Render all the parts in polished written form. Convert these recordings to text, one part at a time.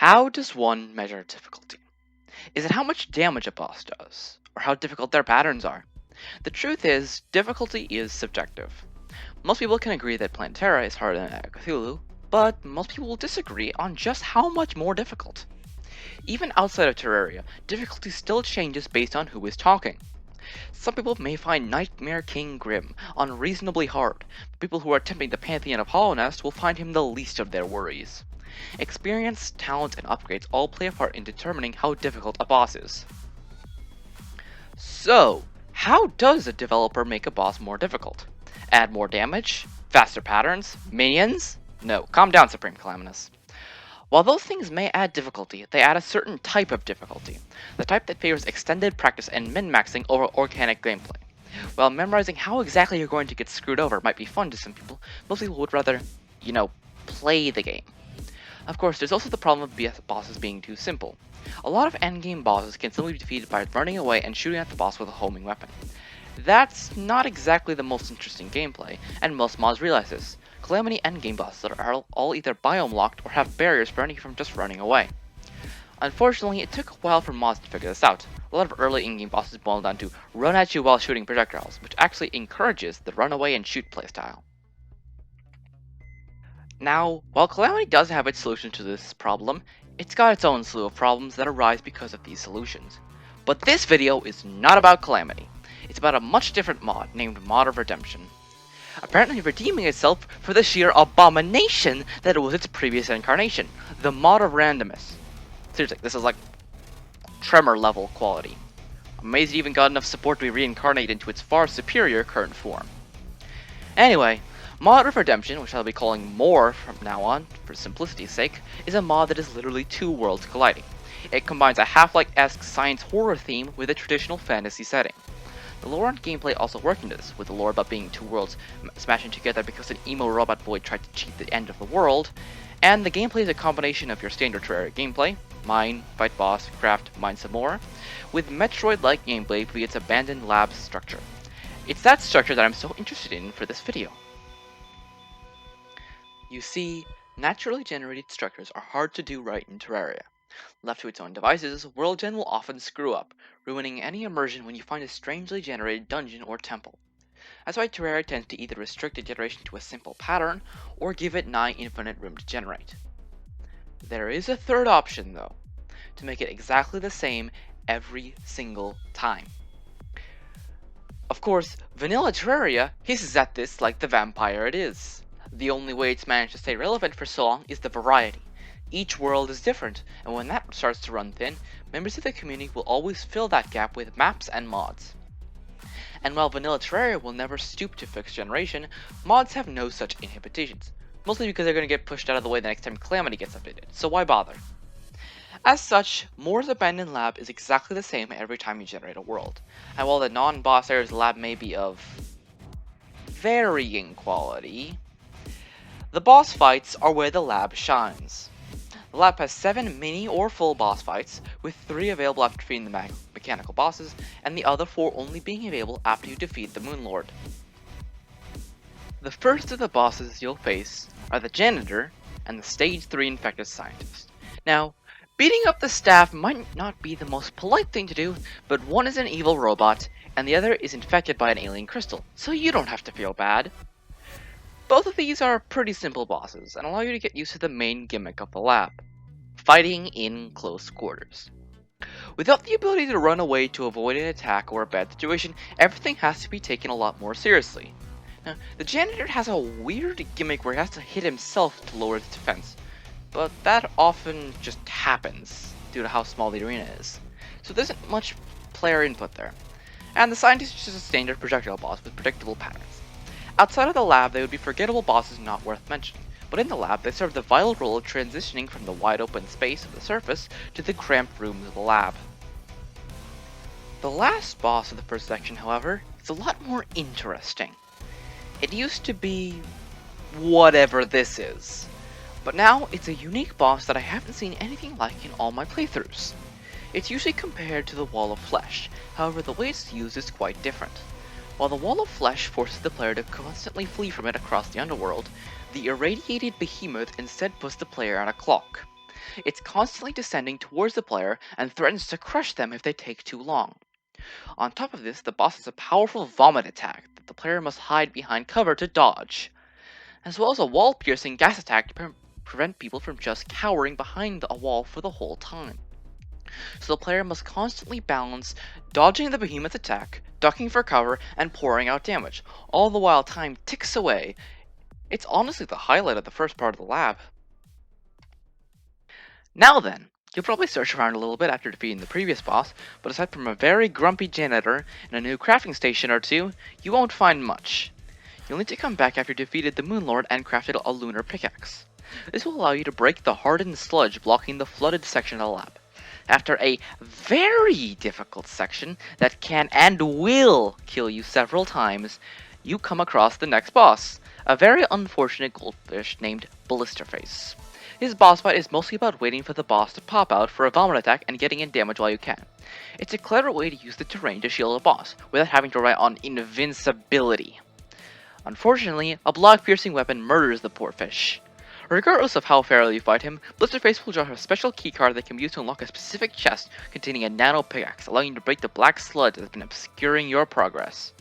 How does one measure difficulty? Is it how much damage a boss does, or how difficult their patterns are? The truth is, difficulty is subjective. Most people can agree that Plantera is harder than Cthulhu, but most people will disagree on just how much more difficult. Even outside of Terraria, difficulty still changes based on who is talking. Some people may find Nightmare King Grim unreasonably hard, but people who are attempting the Pantheon of Hollownest will find him the least of their worries. Experience, talent, and upgrades all play a part in determining how difficult a boss is. So, how does a developer make a boss more difficult? Add more damage? Faster patterns? Minions? No, calm down, Supreme Calamitus. While those things may add difficulty, they add a certain type of difficulty, the type that favors extended practice and min-maxing over organic gameplay. While memorizing how exactly you're going to get screwed over might be fun to some people, most people would rather, play the game. Of course, there's also the problem of BS bosses being too simple. A lot of endgame bosses can simply be defeated by running away and shooting at the boss with a homing weapon. That's not exactly the most interesting gameplay, and most mods realize this. Calamity endgame bosses are all either biome locked or have barriers preventing you from just running away. Unfortunately, it took a while for mods to figure this out. A lot of early in-game bosses boil down to run at you while shooting projectiles, which actually encourages the run away and shoot playstyle. Now, while Calamity does have its solution to this problem, it's got its own slew of problems that arise because of these solutions. But this video is not about Calamity. It's about a much different mod named Modded Redemption. Apparently redeeming itself for the sheer abomination that was its previous incarnation, the Mod of Randomness. Seriously, this is like Tremor level quality. Amazed it even got enough support to be reincarnated into its far superior current form. Anyway, Mod of Redemption, which I'll be calling More from now on, for simplicity's sake, is a mod that is literally two worlds colliding. It combines a Half-Life-esque science horror theme with a traditional fantasy setting. The lore and gameplay also work into this, with the lore about being two worlds smashing together because an emo robot boy tried to cheat the end of the world, and the gameplay is a combination of your standard Terraria gameplay, mine, fight boss, craft, mine some more, with Metroid-like gameplay via its abandoned lab structure. It's that structure that I'm so interested in for this video. You see, naturally generated structures are hard to do right in Terraria. Left to its own devices, WorldGen will often screw up, ruining any immersion when you find a strangely generated dungeon or temple. That's why Terraria tends to either restrict a generation to a simple pattern, or give it nigh infinite room to generate. There is a third option though, to make it exactly the same every single time. Of course, vanilla Terraria hisses at this like the vampire it is. The only way it's managed to stay relevant for so long is the variety. Each world is different, and when that starts to run thin, members of the community will always fill that gap with maps and mods. And while vanilla Terraria will never stoop to fixed generation, mods have no such inhibitions, mostly because they're going to get pushed out of the way the next time Calamity gets updated, so why bother? As such, Moore's Abandoned Lab is exactly the same every time you generate a world, and while the non-boss areas of the lab may be of varying quality, the boss fights are where the lab shines. The lab has 7 mini or full boss fights, with 3 available after defeating the mechanical bosses, and the other 4 only being available after you defeat the Moon Lord. The first of the bosses you'll face are the Janitor and the Stage 3 Infected Scientist. Now, beating up the staff might not be the most polite thing to do, but one is an evil robot, and the other is infected by an alien crystal, so you don't have to feel bad. Both of these are pretty simple bosses, and allow you to get used to the main gimmick of the lab: fighting in close quarters. Without the ability to run away to avoid an attack or a bad situation, everything has to be taken a lot more seriously. Now, the Janitor has a weird gimmick where he has to hit himself to lower his defense, but that often just happens due to how small the arena is, so there isn't much player input there. And the Scientist is just a standard projectile boss with predictable patterns. Outside of the lab, they would be forgettable bosses not worth mentioning, but in the lab, they serve the vital role of transitioning from the wide open space of the surface to the cramped rooms of the lab. The last boss of the first section, however, is a lot more interesting. It used to be whatever this is, but now it's a unique boss that I haven't seen anything like in all my playthroughs. It's usually compared to the Wall of Flesh, however the way it's used is quite different. While the Wall of Flesh forces the player to constantly flee from it across the underworld, the irradiated behemoth instead puts the player on a clock. It's constantly descending towards the player and threatens to crush them if they take too long. On top of this, the boss has a powerful vomit attack that the player must hide behind cover to dodge, as well as a wall-piercing gas attack to prevent people from just cowering behind a wall for the whole time. So the player must constantly balance dodging the behemoth's attack, ducking for cover, and pouring out damage, all the while time ticks away. It's honestly the highlight of the first part of the lab. Now then, you'll probably search around a little bit after defeating the previous boss, but aside from a very grumpy janitor and a new crafting station or two, you won't find much. You'll need to come back after you defeated the Moon Lord and crafted a lunar pickaxe. This will allow you to break the hardened sludge blocking the flooded section of the lab. After a very difficult section that can and will kill you several times, you come across the next boss, a very unfortunate goldfish named Blisterface. His boss fight is mostly about waiting for the boss to pop out for a vomit attack and getting in damage while you can. It's a clever way to use the terrain to shield a boss, without having to rely on invincibility. Unfortunately, a block-piercing weapon murders the poor fish. Regardless of how fairly you fight him, Blisterface will drop a special keycard that can be used to unlock a specific chest containing a nano pickaxe, allowing you to break the black sludge that has been obscuring your progress.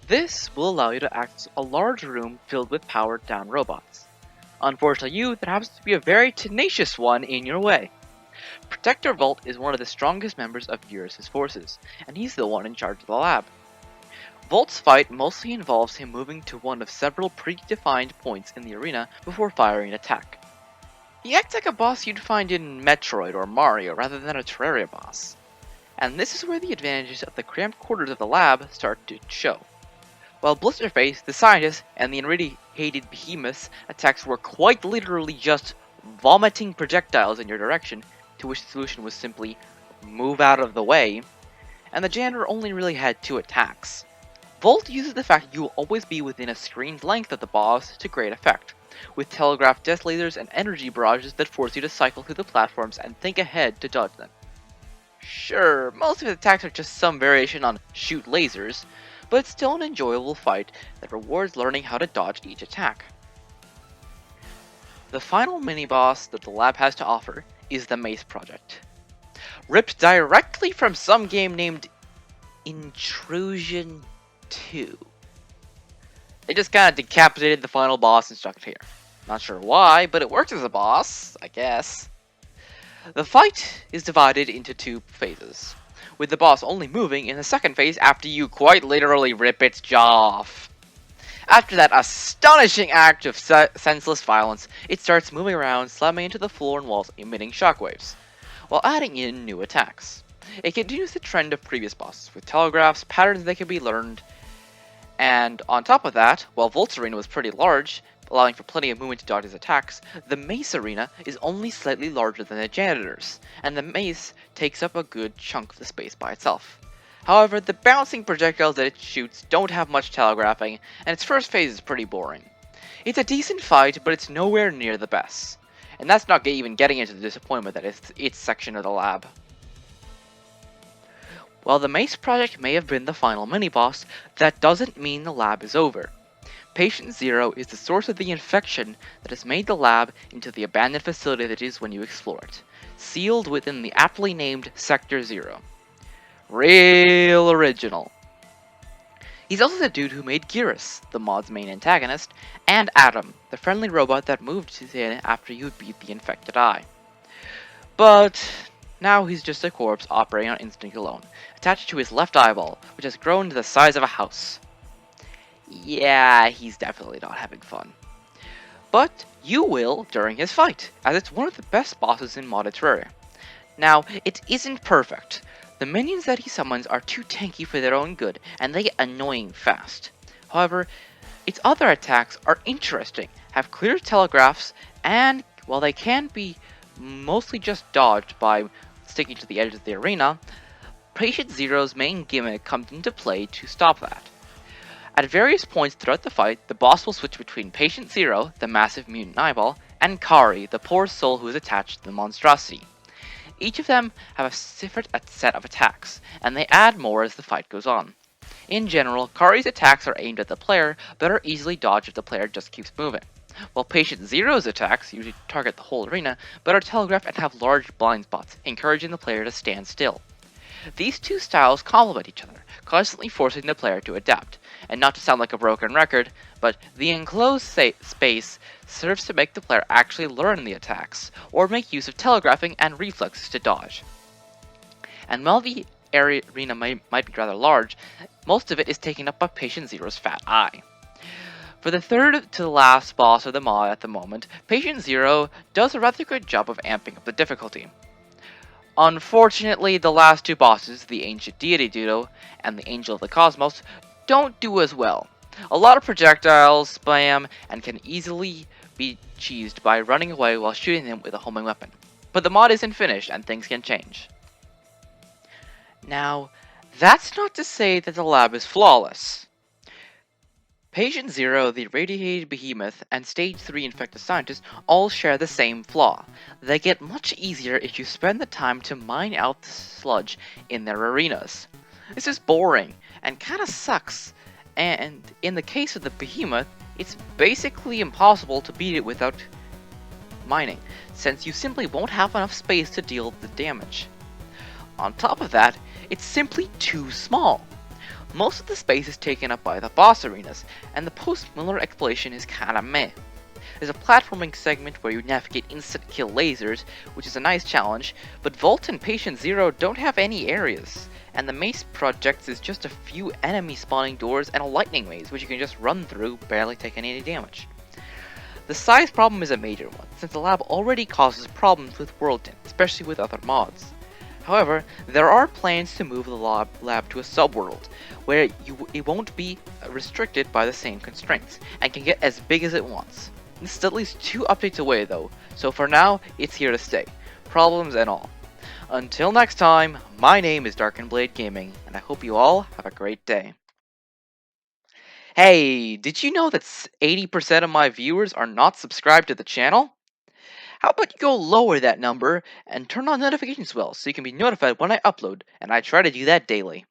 This will allow you to access a large room filled with powered-down robots. Unfortunately, there happens to be a very tenacious one in your way. Protector Volt is one of the strongest members of Eurus' forces, and he's the one in charge of the lab. Volt's fight mostly involves him moving to one of several predefined points in the arena before firing an attack. He acts like a boss you'd find in Metroid or Mario rather than a Terraria boss. And this is where the advantages of the cramped quarters of the lab start to show. While Blisterface, the scientist, and the irradiated behemoth's attacks were quite literally just vomiting projectiles in your direction, to which the solution was simply move out of the way, and the janitor only really had 2 attacks. Volt uses the fact you will always be within a screen's length of the boss to great effect, with telegraphed death lasers and energy barrages that force you to cycle through the platforms and think ahead to dodge them. Sure, most of his attacks are just some variation on shoot lasers, but it's still an enjoyable fight that rewards learning how to dodge each attack. The final mini-boss that the lab has to offer is the Mace Project. Ripped directly from some game named Intrusion 2. They just kind of decapitated the final boss and stuck it here. Not sure why, but it works as a boss, I guess. The fight is divided into 2 phases, with the boss only moving in the second phase after you quite literally rip its jaw off. After that astonishing act of senseless violence, it starts moving around, slamming into the floor and walls, emitting shockwaves, while adding in new attacks. It continues the trend of previous bosses, with telegraphs, patterns that can be learned, and on top of that, while Volt's arena was pretty large, allowing for plenty of movement to dodge his attacks, the Mace arena is only slightly larger than the Janitor's, and the Mace takes up a good chunk of the space by itself. However, the bouncing projectiles that it shoots don't have much telegraphing, and its first phase is pretty boring. It's a decent fight, but it's nowhere near the best. And that's not even getting into the disappointment that it's its section of the lab. While the Mace Project may have been the final mini-boss, that doesn't mean the lab is over. Patient Zero is the source of the infection that has made the lab into the abandoned facility that it is when you explore it, sealed within the aptly named Sector Zero. Real original. He's also the dude who made Gearus, the mod's main antagonist, and Adam, the friendly robot that moved in after you beat the infected eye. But now he's just a corpse operating on instinct alone, attached to his left eyeball, which has grown to the size of a house. Yeah, he's definitely not having fun. But you will during his fight, as it's one of the best bosses in Modded Terraria. Now, it isn't perfect. The minions that he summons are too tanky for their own good, and they get annoying fast. However, its other attacks are interesting, have clear telegraphs, and while they can be mostly just dodged by sticking to the edge of the arena, Patient Zero's main gimmick comes into play to stop that. At various points throughout the fight, the boss will switch between Patient Zero, the massive mutant eyeball, and Kari, the poor soul who is attached to the monstrosity. Each of them have a different set of attacks, and they add more as the fight goes on. In general, Kari's attacks are aimed at the player, but are easily dodged if the player just keeps moving. while Patient Zero's attacks usually target the whole arena, but are telegraphed and have large blind spots, encouraging the player to stand still. These two styles complement each other, constantly forcing the player to adapt. And not to sound like a broken record, but the enclosed space serves to make the player actually learn the attacks, or make use of telegraphing and reflexes to dodge. And while the arena might be rather large, most of it is taken up by Patient Zero's fat eye. For the third to the last boss of the mod at the moment, Patient Zero does a rather good job of amping up the difficulty. Unfortunately, the last two bosses, the Ancient Deity Duo and the Angel of the Cosmos, don't do as well. A lot of projectiles spam and can easily be cheesed by running away while shooting them with a homing weapon. But the mod isn't finished and things can change. Now, that's not to say that the lab is flawless. Patient Zero, the Irradiated Behemoth, and Stage 3 Infected Scientist all share the same flaw. They get much easier if you spend the time to mine out the sludge in their arenas. This is boring and kinda sucks, and in the case of the Behemoth, it's basically impossible to beat it without mining, since you simply won't have enough space to deal the damage. On top of that, it's simply too small. Most of the space is taken up by the boss arenas, and the post-Miller exploration is kinda meh. There's a platforming segment where you navigate instant kill lasers, which is a nice challenge, but Volt and Patient Zero don't have any areas, and the maze projects is just a few enemy spawning doors and a lightning maze, which you can just run through, barely taking any damage. The size problem is a major one, since the lab already causes problems with world tint, especially with other mods. However, there are plans to move the lab to a subworld, where it won't be restricted by the same constraints, and can get as big as it wants. This is at least 2 updates away though, so for now, it's here to stay, problems and all. Until next time, my name is Darkenblade Gaming, and I hope you all have a great day. Hey, did you know that 80% of my viewers are not subscribed to the channel? How about you go lower that number and turn on notifications well so you can be notified when I upload, and I try to do that daily.